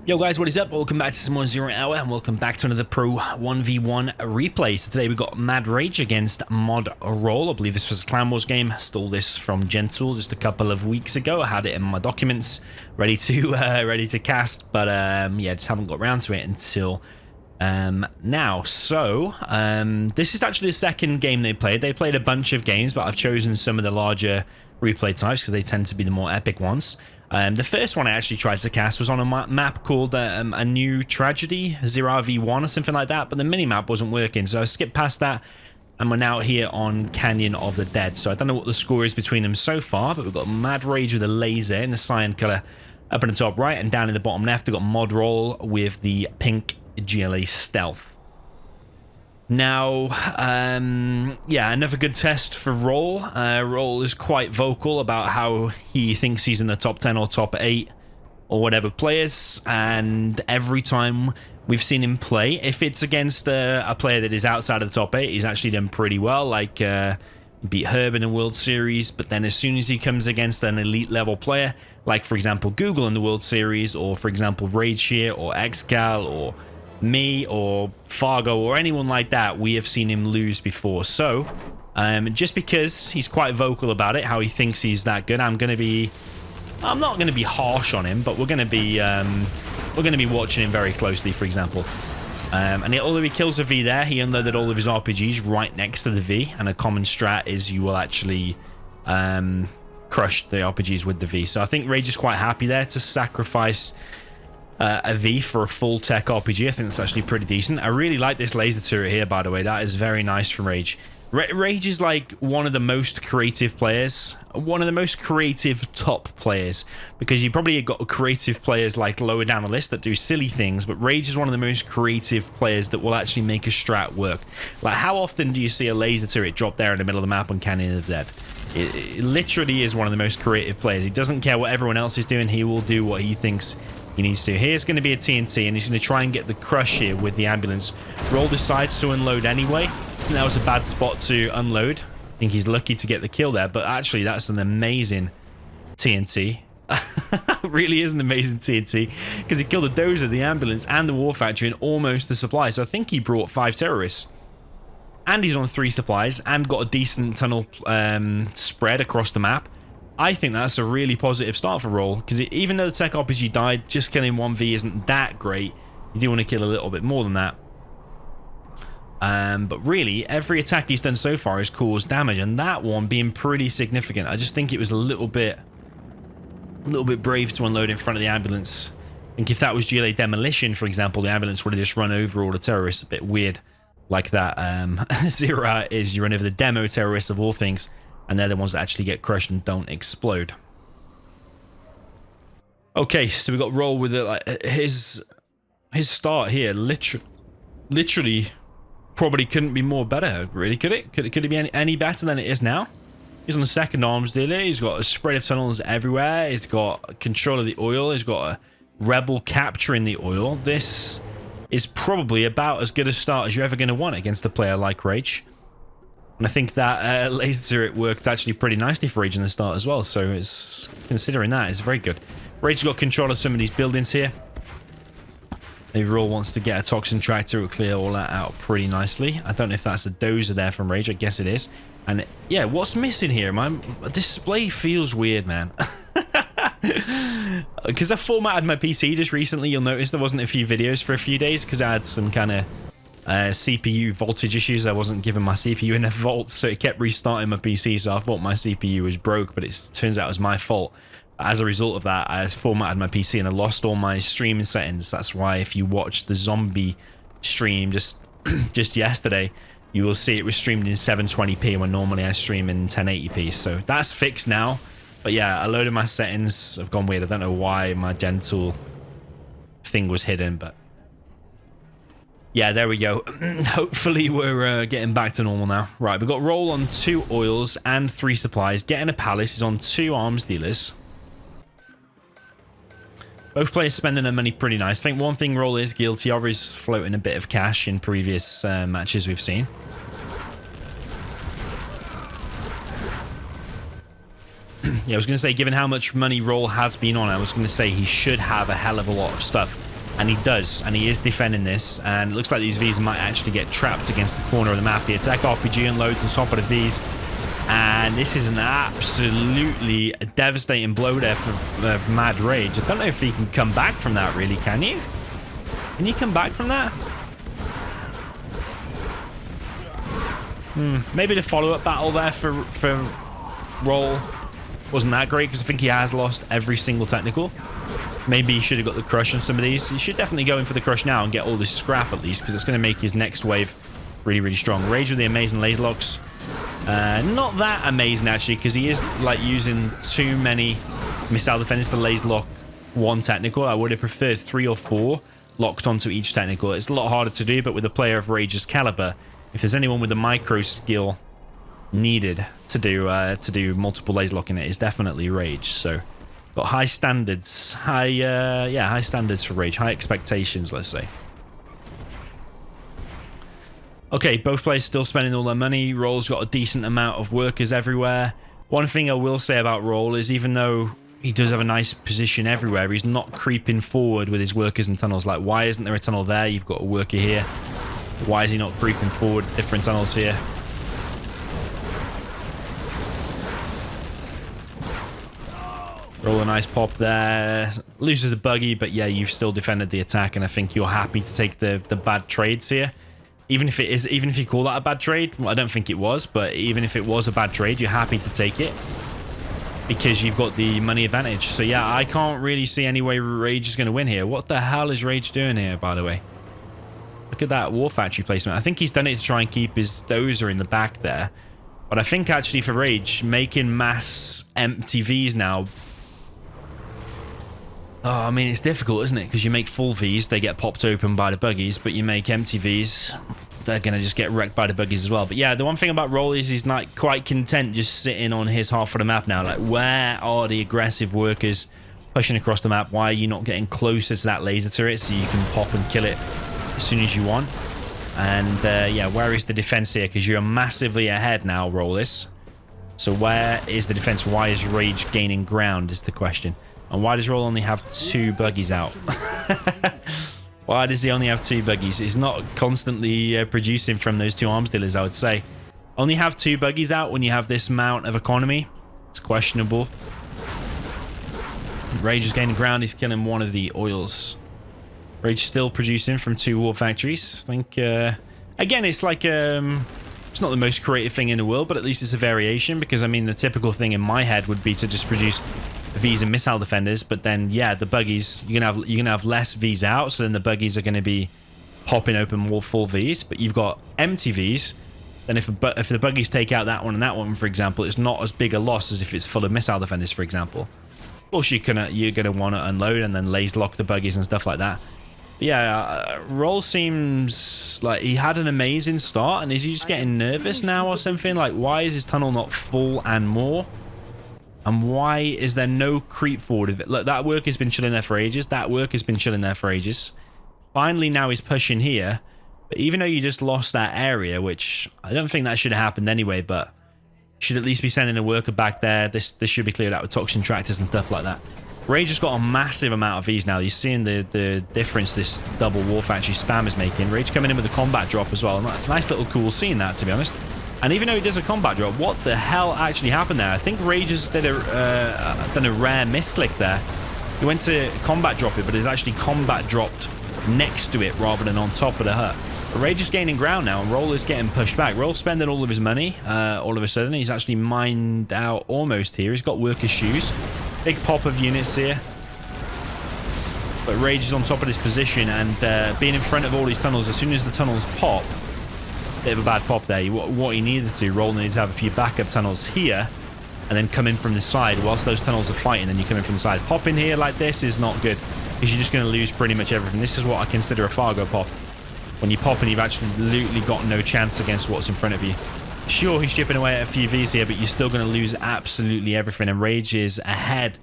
Yo guys, what is up? Welcome back to some more Zero Hour and welcome back to another Pro 1v1 replay. So today we got Mad Rage against Mod Roll. I believe this was a Clan Wars game. Stole this from Gentle just a couple of weeks ago. I had it in my documents ready to cast, but yeah, just haven't got around to it until now. So this is actually the second game they played. They played a bunch of games, but I've chosen some of the larger replay types because they tend to be the more epic ones. The first one I actually tried to cast was on a map called A New Tragedy, 0v1 or something like that, but the mini-map wasn't working, so I skipped past that, and we're now here on Canyon of the Dead. So I don't know what the score is between them so far, but we've got Mad Rage with a laser in the cyan colour up in the top right, and down in the bottom left we've got Mod Roll with the pink GLA Stealth. Now, yeah, another good test for Roll. Roll is quite vocal about how he thinks he's in the top 10 or top 8 or whatever players, and every time we've seen him play, if it's against a player that is outside of the top 8, he's actually done pretty well, like beat Herb in the World Series, but then as soon as he comes against an elite level player, like for example Google in the World Series, or for example Rage here, or Xcal, or me or Fargo or anyone like that, we have seen him lose before. So just because he's quite vocal about it, how he thinks he's that good, I'm not going to be harsh on him, but we're going to be watching him very closely. For example, and although he kills the V there, he unloaded all of his RPGs right next to the V, and a common strat is you will actually crush the RPGs with the V. So I think Rage is quite happy there to sacrifice a V for a full tech RPG. I think that's actually pretty decent. I really like this laser turret here, by the way. That is very nice from Rage. Rage is like one of the most creative players, one of the most creative top players, because you probably got creative players like lower down the list that do silly things, but Rage is one of the most creative players that will actually make a strat work. Like, how often do you see a laser turret drop there in the middle of the map on Canyon of the Dead? It literally is one of the most creative players. He doesn't care what everyone else is doing. He will do what he thinks he needs to. Here's going to be a TNT, and he's going to try and get the crush here with the ambulance. Roll decides to unload anyway. That was a bad spot to unload. I think he's lucky to get the kill there, but actually that's an amazing TNT. Really is an amazing TNT, because he killed the dozer, the ambulance, and the war factory, and almost the supply. So I think he brought 5 terrorists. And he's on 3 supplies, and got a decent tunnel spread across the map. I think that's a really positive start for Roll, because even though the tech RPG died, just killing 1v isn't that great. You do want to kill a little bit more than that. But really, every attack he's done so far has caused damage, and that one being pretty significant. I just think it was a little bit brave to unload in front of the ambulance. I think if that was GLA Demolition, for example, the ambulance would have just run over all the terrorists. A bit weird like that. Zero Hour is you run over the demo terrorists of all things, and they're the ones that actually get crushed and don't explode. Okay, so we got Roll with it. Like, his start here, literally, probably couldn't be more better. Really, could it? Could it be any better than it is now? He's on the second arms dealer. He's got a spread of tunnels everywhere. He's got control of the oil. He's got a rebel capturing the oil. This is probably about as good a start as you're ever going to want against a player like Rage. And I think that laser turret worked actually pretty nicely for Rage in the start as well. So it's, considering that, it's very good. Rage got control of some of these buildings here. Maybe Roll wants to get a toxin tractor. It will clear all that out pretty nicely. I don't know if that's a dozer there from Rage. I guess it is. And yeah, what's missing here? My display feels weird, man. Because I formatted my PC just recently. You'll notice there wasn't a few videos for a few days because I had some kind of CPU voltage issues. I wasn't giving my CPU enough volts, so it kept restarting my PC. So I thought my CPU was broke, but it turns out it was my fault. As a result of that, I formatted my PC and I lost all my streaming settings. That's why if you watch the zombie stream just yesterday, you will see it was streamed in 720p when normally I stream in 1080p. So that's fixed now. But yeah, a load of my settings have gone weird. I don't know why my Gentle thing was hidden, but yeah, there we go. Hopefully we're getting back to normal now. Right, we've got Roll on 2 oils and 3 supplies. Getting a palace is on 2 arms dealers. Both players spending their money pretty nice. I think one thing Roll is guilty of is floating a bit of cash in previous matches we've seen. Yeah, I was going to say, given how much money Roll has been on, I was going to say he should have a hell of a lot of stuff. And he does, and he is defending this, and it looks like these Vs might actually get trapped against the corner of the map. The attack RPG unloads on top of the Vs, and this is an absolutely devastating blow there for Mad Rage. I don't know if he can come back from that, really, can you? Can you come back from that? Maybe the follow-up battle there for Roll wasn't that great, because I think he has lost every single technical. Maybe he should have got the crush on some of these. He should definitely go in for the crush now and get all this scrap at least, because it's going to make his next wave really, really strong. Rage with the amazing laser locks. Not that amazing, actually, because he is like using too many missile defenders to laser lock one technical. I would have preferred 3 or 4 locked onto each technical. It's a lot harder to do, but with a player of Rage's caliber, if there's anyone with the micro skill needed to do multiple laser locking, it is definitely Rage. So got high standards, high standards for Rage, high expectations, let's say. Okay, both players still spending all their money. Roll's got a decent amount of workers everywhere. One thing I will say about Roll is, even though he does have a nice position everywhere, he's not creeping forward with his workers and tunnels. Like, why isn't there a tunnel there? You've got a worker here. Why is he not creeping forward different tunnels here? Roll a nice pop there. Loses a buggy, but yeah, you've still defended the attack, and I think you're happy to take the bad trades here. Even if you call that a bad trade, well, I don't think it was, but even if it was a bad trade, you're happy to take it because you've got the money advantage. So yeah, I can't really see any way Rage is going to win here. What the hell is Rage doing here, by the way? Look at that War Factory placement. I think he's done it to try and keep his dozer in the back there. But I think actually for Rage, making mass empty Vs now... Oh, I mean, it's difficult, isn't it? Because you make full Vs, they get popped open by the buggies, but you make empty Vs, they're going to just get wrecked by the buggies as well. But yeah, the one thing about Roll is he's not quite content just sitting on his half of the map now. Like, where are the aggressive workers pushing across the map? Why are you not getting closer to that laser turret so you can pop and kill it as soon as you want? And yeah, where is the defense here? Because you're massively ahead now, Rollis. So where is the defense? Why is Rage gaining ground is the question. And why does Roll only have 2 buggies out? Why does he only have 2 buggies? He's not constantly producing from those 2 arms dealers, I would say. Only have 2 buggies out when you have this amount of economy. It's questionable. Rage is gaining ground. He's killing one of the oils. Rage still producing from 2 war factories. I think, again, it's like, it's not the most creative thing in the world, but at least it's a variation, because, I mean, the typical thing in my head would be to just produce Vs and missile defenders, but then yeah, the buggies, you're gonna have less Vs out, so then the buggies are gonna be popping open more full Vs, but you've got empty Vs. Then if the buggies take out that one and that one, for example, it's not as big a loss as if it's full of missile defenders, for example. Of course, you're gonna want to unload and then laser lock the buggies and stuff like that. But yeah, Roll seems like he had an amazing start, and is he just getting nervous now or something? Like, why is his tunnel not full and more? And why is there no creep forward of it? Look, that work has been chilling there for ages. That work has been chilling there for ages. Finally, now he's pushing here. But even though you just lost that area, which I don't think that should have happened anyway, but should at least be sending a worker back there. This should be cleared out with toxin tractors and stuff like that. Rage has got a massive amount of Vs now. You're seeing the difference this double War Factory spam is making. Rage coming in with a combat drop as well. Nice little cool seeing that, to be honest. And even though he does a combat drop, what the hell actually happened there? I think Rage has done a rare misclick there. He went to combat drop it, but it's actually combat dropped next to it rather than on top of the hut. But Rage is gaining ground now, and Roll is getting pushed back. Roll's spending all of his money all of a sudden. He's actually mined out almost here. He's got worker shoes. Big pop of units here. But Rage is on top of this position, and being in front of all these tunnels, as soon as the tunnels pop, bit of a bad pop there. What he needed to, Roll needed to have a few backup tunnels here, and then come in from the side whilst those tunnels are fighting. Then you come in from the side. Pop in here like this is not good, because you're just going to lose pretty much everything. This is what I consider a Fargo pop. When you pop and you've absolutely got no chance against what's in front of you. Sure, he's chipping away at a few Vs here, but you're still going to lose absolutely everything. And Rage is ahead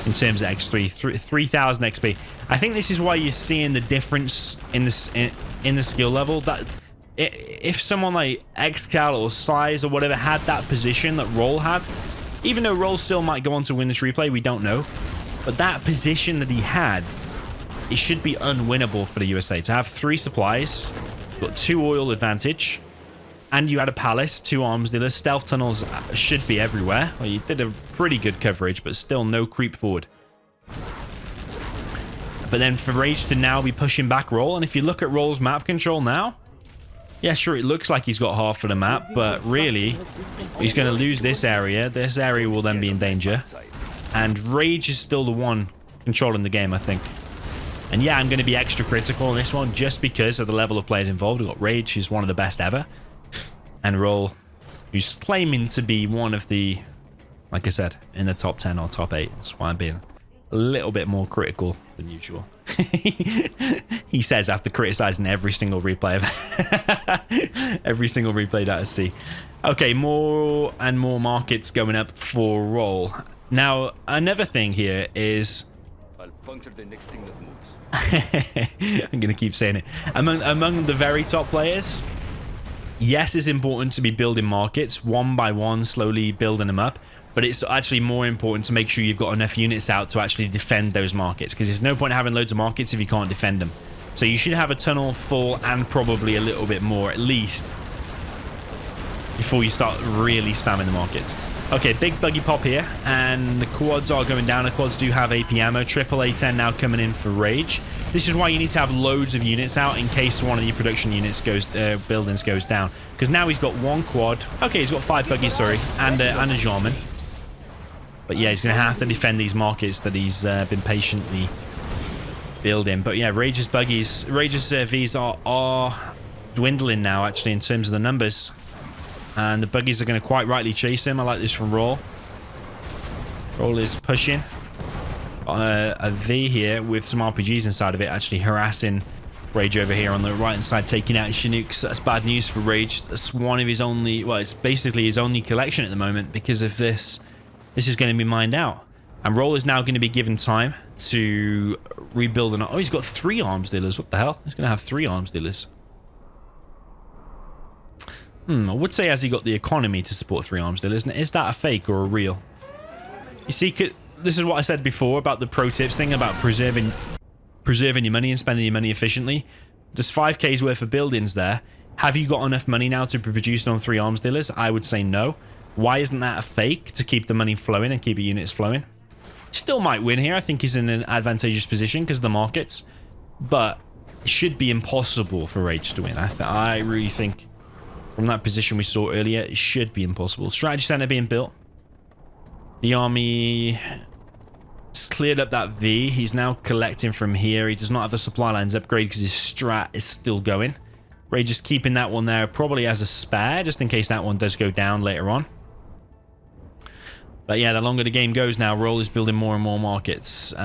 in terms of X3, 3,000 XP. I think this is why you're seeing the difference in the skill level. That if someone like Xcal or Size or whatever had that position that Roll had, even though Roll still might go on to win this replay, we don't know. But that position that he had it should be unwinnable for the USA. To have 3 supplies, got 2 oil advantage, and you had a palace, 2 arms dealers. Stealth tunnels should be everywhere. Well, you did a pretty good coverage, but still no creep forward. But then for Rage to now be pushing back Roll, and if you look at Roll's map control now, yeah, sure, it looks like he's got half of the map, but really, he's going to lose this area. This area will then be in danger. And Rage is still the one controlling the game, I think. And yeah, I'm going to be extra critical on this one just because of the level of players involved. We've got Rage, who's one of the best ever. And Roll, who's claiming to be one of the, like I said, in the top 10 or top 8. That's why I'm being a little bit more critical than usual. He says after criticizing every single replay of every single replay that I see. Okay, more and more markets going up for Roll. Now, another thing here is I'll puncture the next thing that moves. I'm gonna keep saying it. Among the very top players, yes, it's important to be building markets one by one, slowly building them up. But it's actually more important to make sure you've got enough units out to actually defend those markets, because there's no point having loads of markets if you can't defend them. So you should have a tunnel full and probably a little bit more at least before you start really spamming the markets. Okay, big buggy pop here, and the quads are going down. The quads do have AP ammo. Triple A10 now coming in for Rage. This is why you need to have loads of units out in case one of the production units goes buildings goes down. Because now he's got 1 quad. Okay, he's got 5 buggies, sorry, and a Jarman. But yeah, he's going to have to defend these markets that he's been patiently building. But yeah, Rage's buggies, Rage's Vs are dwindling now, actually, in terms of the numbers. And the buggies are going to quite rightly chase him. I like this from Roll. Roll is pushing. A V here with some RPGs inside of it, actually harassing Rage over here on the right-hand side, taking out Chinooks. That's bad news for Rage. That's one of his only, well, it's basically his only collection at the moment because of this. This is going to be mined out. And Roll is now going to be given time to rebuild an... Oh, he's got 3 arms dealers. What the hell? He's going to have 3 arms dealers. I would say has he got the economy to support 3 arms dealers? Is that a fake or a real? You see, this is what I said before about the pro tips thing about preserving your money and spending your money efficiently. There's 5K's worth of buildings there. Have you got enough money now to produce on 3 arms dealers? I would say no. Why isn't that a fake to keep the money flowing and keep your units flowing? Still might win here. I think he's in an advantageous position because of the markets. But it should be impossible for Rage to win. I really think from that position we saw earlier, it should be impossible. Strategy center being built. The army has cleared up that V. He's now collecting from here. He does not have the supply lines upgrade because his strat is still going. Rage is keeping that one there probably as a spare, just in case that one does go down later on. But yeah, the longer the game goes now, Roll is building more and more markets. He's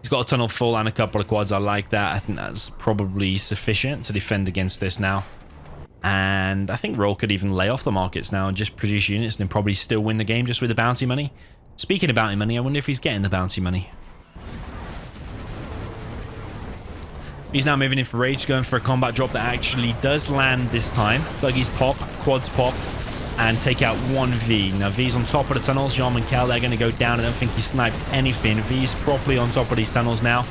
got a tunnel full and a couple of quads. I like that. I think that's probably sufficient to defend against this now. And I think Roll could even lay off the markets now and just produce units and then probably still win the game just with the bounty money. Speaking of bounty money, I wonder if he's getting the bounty money. He's now moving in for Rage, going for a combat drop that actually does land this time. Buggies pop, quads pop, and take out 1 V. Now, V's on top of the tunnels. Jean and Kel, they're going to go down. I don't think he sniped anything. V's properly on top of these tunnels now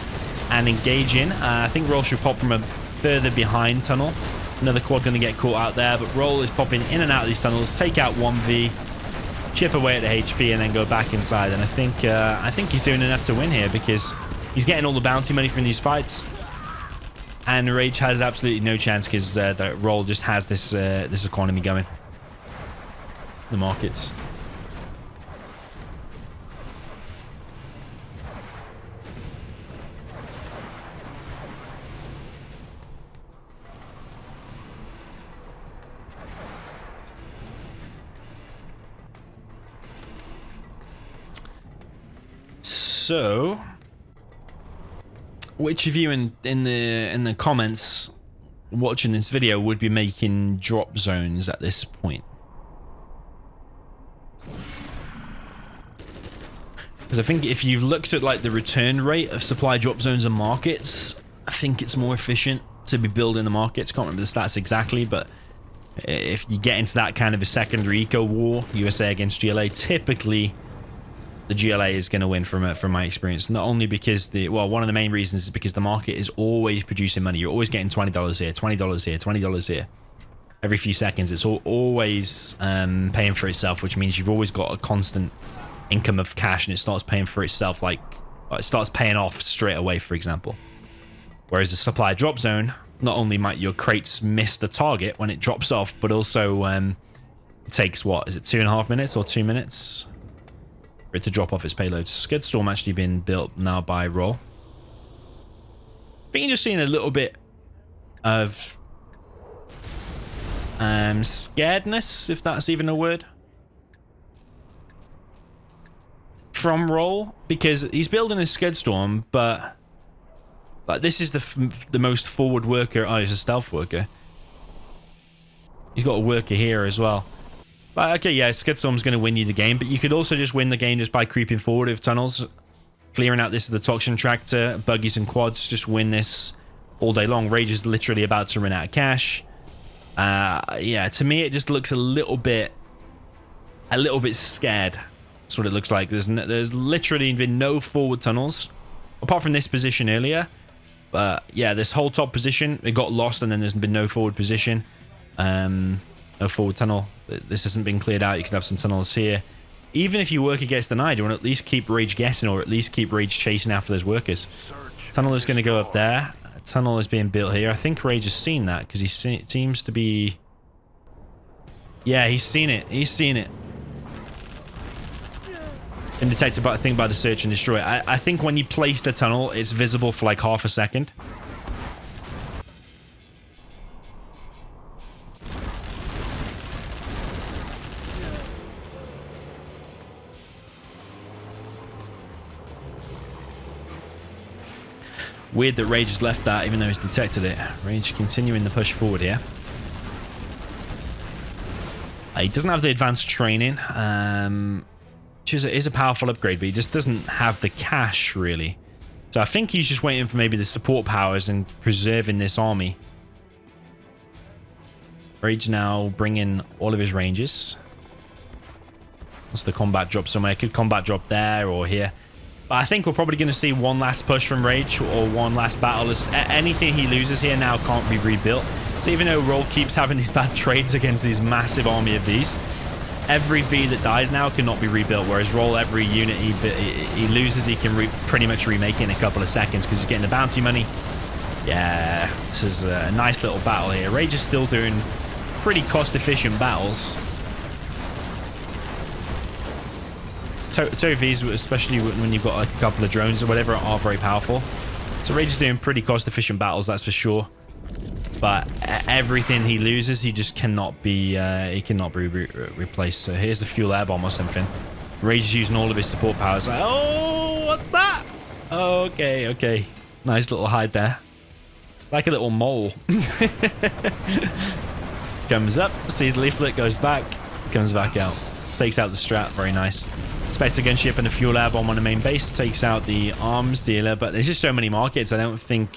and engaging. I think Roll should pop from a further behind tunnel. Another quad going to get caught out there, but Roll is popping in and out of these tunnels, take out 1 V, chip away at the HP, and then go back inside. And I think he's doing enough to win here because he's getting all the bounty money from these fights. And Rage has absolutely no chance because the Roll just has this this economy going. The markets. So, which of you in the comments watching this video would be making drop zones at this point? Because I think if you've looked at like the return rate of supply drop zones and markets, I think it's more efficient to be building the markets. Can't remember the stats exactly, but if you get into that kind of a secondary eco war, USA against GLA, typically the GLA is going to win from my experience. Not only because one of the main reasons is because the market is always producing money. You're always getting $20 here, $20 here, $20 here. Every few seconds, it's always paying for itself, which means you've always got a constant income of cash, and it starts paying for itself, like it starts paying off straight away, for example. Whereas the supply drop zone, not only might your crates miss the target when it drops off, but also it takes, what is it, 2.5 minutes or 2 minutes for it to drop off its payloads. Skid Storm actually been built now by Roll. I think you're just seeing a little bit of scaredness, if that's even a word, from Roll, because he's building a Skid Storm, but like this is the most forward worker. Oh, he's a stealth worker. He's got a worker here as well. But okay, yeah, Skid Storm's going to win you the game, but you could also just win the game just by creeping forward with tunnels, clearing out this is the Toxin Tractor, buggies and quads. Just win this all day long. Rage is literally about to run out of cash. Yeah, to me it just looks a little bit scared. That's what it looks like. There's literally been no forward tunnels apart from this position earlier, but yeah, this whole top position, it got lost, and then there's been no forward position, no forward tunnel. This hasn't been cleared out. You could have some tunnels here. Even if your worker gets denied, you want to at least keep Rage guessing, or at least keep Rage chasing after those workers. Tunnel is going to go up there. Tunnel is being built here. I think Rage has seen that because he seems to be... Yeah, he's seen it. He's seen it. Been detected by, I think, by the search and destroy. I think when you place the tunnel, it's visible for like half a second. Weird that Rage has left that even though he's detected it. Rage continuing the push forward here. He doesn't have the advanced training, which is a powerful upgrade, but he just doesn't have the cash, really. So I think he's just waiting for maybe the support powers and preserving this army. Rage now bringing all of his ranges. What's the combat drop somewhere? Could combat drop there or here. But I think we're probably going to see one last push from Rage or one last battle. Anything he loses here now can't be rebuilt. So even though Roll keeps having these bad trades against these massive army of these, every V that dies now cannot be rebuilt. Whereas Roll, every unit he loses, he can pretty much remake it in a couple of seconds because he's getting the bounty money. Yeah, this is a nice little battle here. Rage is still doing pretty cost-efficient battles. TOVs, especially when you've got like a couple of drones or whatever, are very powerful. So Rage is doing pretty cost-efficient battles, that's for sure. But everything he loses, he just cannot be replaced. So here's the fuel air bomb or something. Rage is using all of his support powers. Like, oh, what's that? Oh, okay. Nice little hide there. Like a little mole. Comes up, sees leaflet, goes back, comes back out. Takes out the strat, very nice. Spectre gunship and a fuel air bomb on the main base. Takes out the arms dealer, but there's just so many markets, I don't think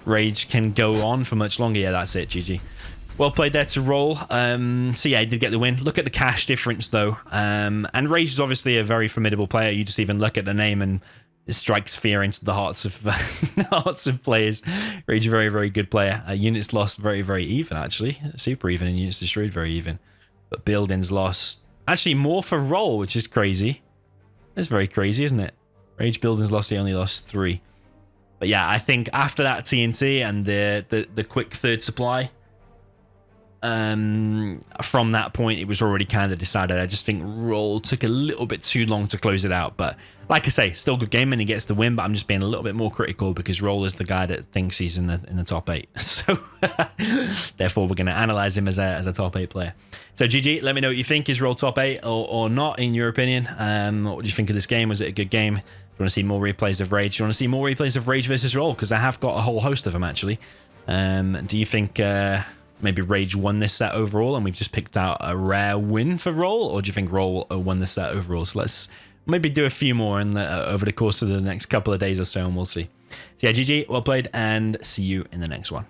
Rage can go on for much longer. Yeah, that's it, GG. Well played there to Roll. So yeah, he did get the win. Look at the cash difference though. And Rage is obviously a very formidable player. You just even look at the name and it strikes fear into the hearts of hearts of players. Rage, a very, very good player. Units lost very, very even actually. Super even, and units destroyed very even. But buildings lost actually more for Roll, which is crazy. That's very crazy, isn't it? Rage buildings lost, he only lost 3. But yeah, I think after that TNT and the quick third supply, from that point, it was already kind of decided. I just think Roll took a little bit too long to close it out. But like I say, still good game and he gets the win. But I'm just being a little bit more critical because Roll is the guy that thinks he's in the top 8. So therefore, we're going to analyze him as a top 8 player. So GG, let me know what you think. Is Roll top 8 or not in your opinion? What do you think of this game? Was it a good game? Do you want to see more replays of Rage? Do you want to see more replays of Rage versus Roll? Because I have got a whole host of them actually. Do you think maybe Rage won this set overall and we've just picked out a rare win for Roll? Or do you think Roll won this set overall? So let's maybe do a few more over the course of the next couple of days or so and we'll see. So yeah, GG, well played, and see you in the next one.